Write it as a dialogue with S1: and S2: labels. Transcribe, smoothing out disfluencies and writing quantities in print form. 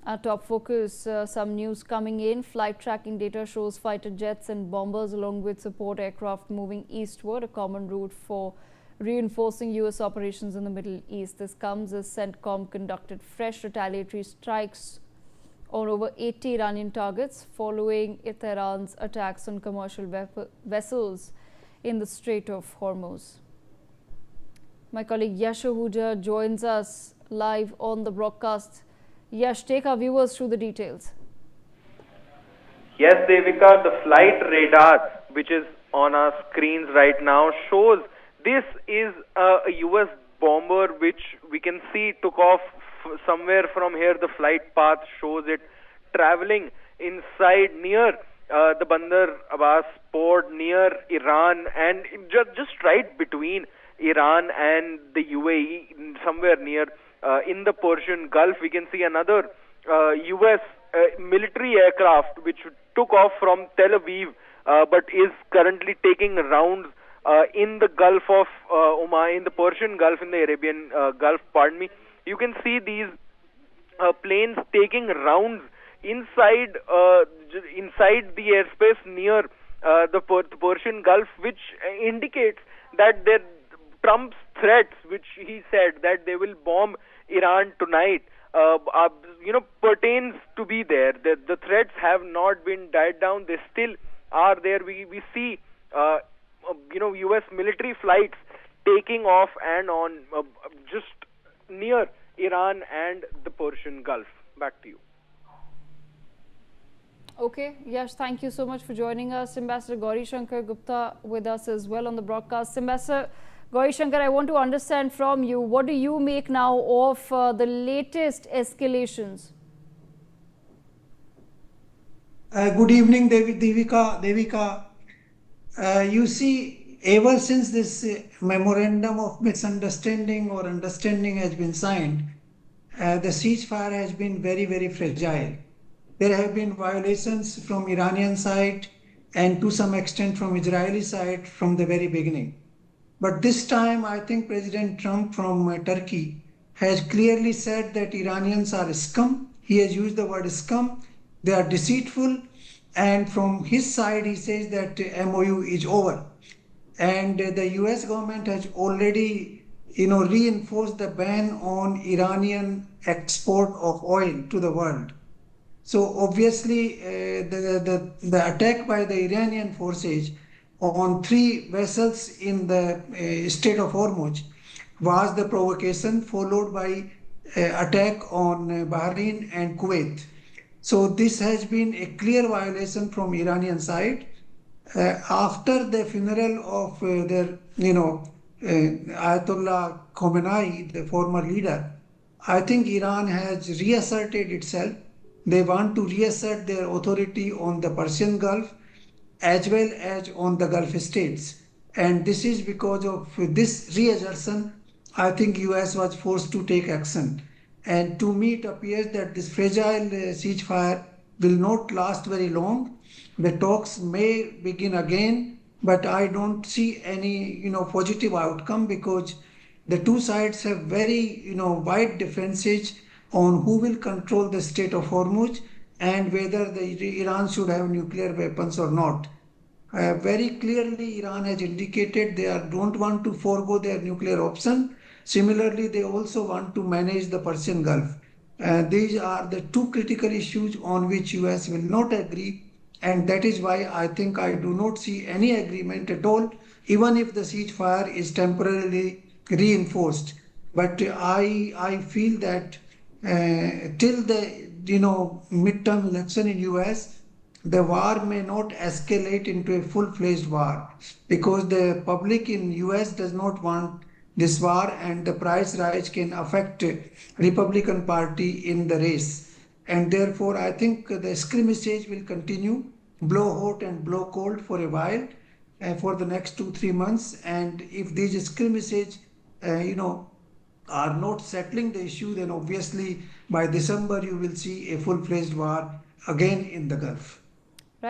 S1: Our top focus, some news coming in. Flight tracking data shows fighter jets and bombers along with support aircraft moving eastward, a common route for reinforcing U.S. operations in the Middle East. This comes as CENTCOM conducted fresh retaliatory strikes on over 80 Iranian targets following Tehran's attacks on commercial vessels in the Strait of Hormuz. My colleague Yash Ahuja joins us live on the broadcast. Yash, take our viewers through the details.
S2: Yes, Devika, the flight radar, which is on our screens right now, shows this is a US bomber, which we can see took off somewhere from here. The flight path shows it traveling inside near the Bandar Abbas port near Iran, and just right between Iran and the UAE, somewhere near in the Persian Gulf. We can see another US military aircraft which took off from Tel Aviv but is currently taking rounds in the Gulf of Oman, in the Persian Gulf, in the Arabian Gulf, pardon me. You can see these planes taking rounds inside the airspace near the Persian Gulf, which indicates that Trump's threats, which he said that they will bomb Iran tonight, pertains to be there. The threats have not been died down; they still are there. We see, U.S. military flights taking off and on just near Iran and the Persian Gulf. Back to you.
S1: Okay, Yash, thank you so much for joining us. Ambassador Gauri Shankar Gupta with us as well on the broadcast. Ambassador Gauri Shankar, I want to understand from you, what do you make now of the latest escalations?
S3: Good evening, Devika. You see, ever since this memorandum of misunderstanding or understanding has been signed, the ceasefire has been very, very fragile. There have been violations from Iranian side and to some extent from Israeli side from the very beginning. But this time, I think President Trump from Turkey has clearly said that Iranians are scum. He has used the word scum. They are deceitful. And from his side, he says that MOU is over. And the US government has already, reinforced the ban on Iranian export of oil to the world. So obviously, the attack by the Iranian forces on 3 vessels in the Strait of Hormuz was the provocation, followed by attack on Bahrain and Kuwait. So this has been a clear violation from Iranian side. After the funeral of their, Ayatollah Khomeini, the former leader, I think Iran has reasserted itself. They want to reassert their authority on the Persian Gulf as well as on the Gulf states. And this is because of this reassertion, I think US was forced to take action. And to me, it appears that this fragile ceasefire will not last very long. The talks may begin again, but I don't see any, positive outcome because the two sides have very, wide differences on who will control the Strait of Hormuz and whether Iran should have nuclear weapons or not. Very clearly, Iran has indicated they don't want to forego their nuclear option. Similarly, they also want to manage the Persian Gulf. These are the 2 critical issues on which US will not agree, and that is why I think I do not see any agreement at all, even if the ceasefire is temporarily reinforced. But I feel that till the midterm election in US, the war may not escalate into a full-fledged war because the public in US does not want this war, and the price rise can affect Republican Party in the race. And therefore, I think the skirmishes will continue, blow hot and blow cold for a while, for the next 2-3 months. And if these skirmishes, are not settling the issue, then obviously by December you will see a full-fledged war again in the Gulf.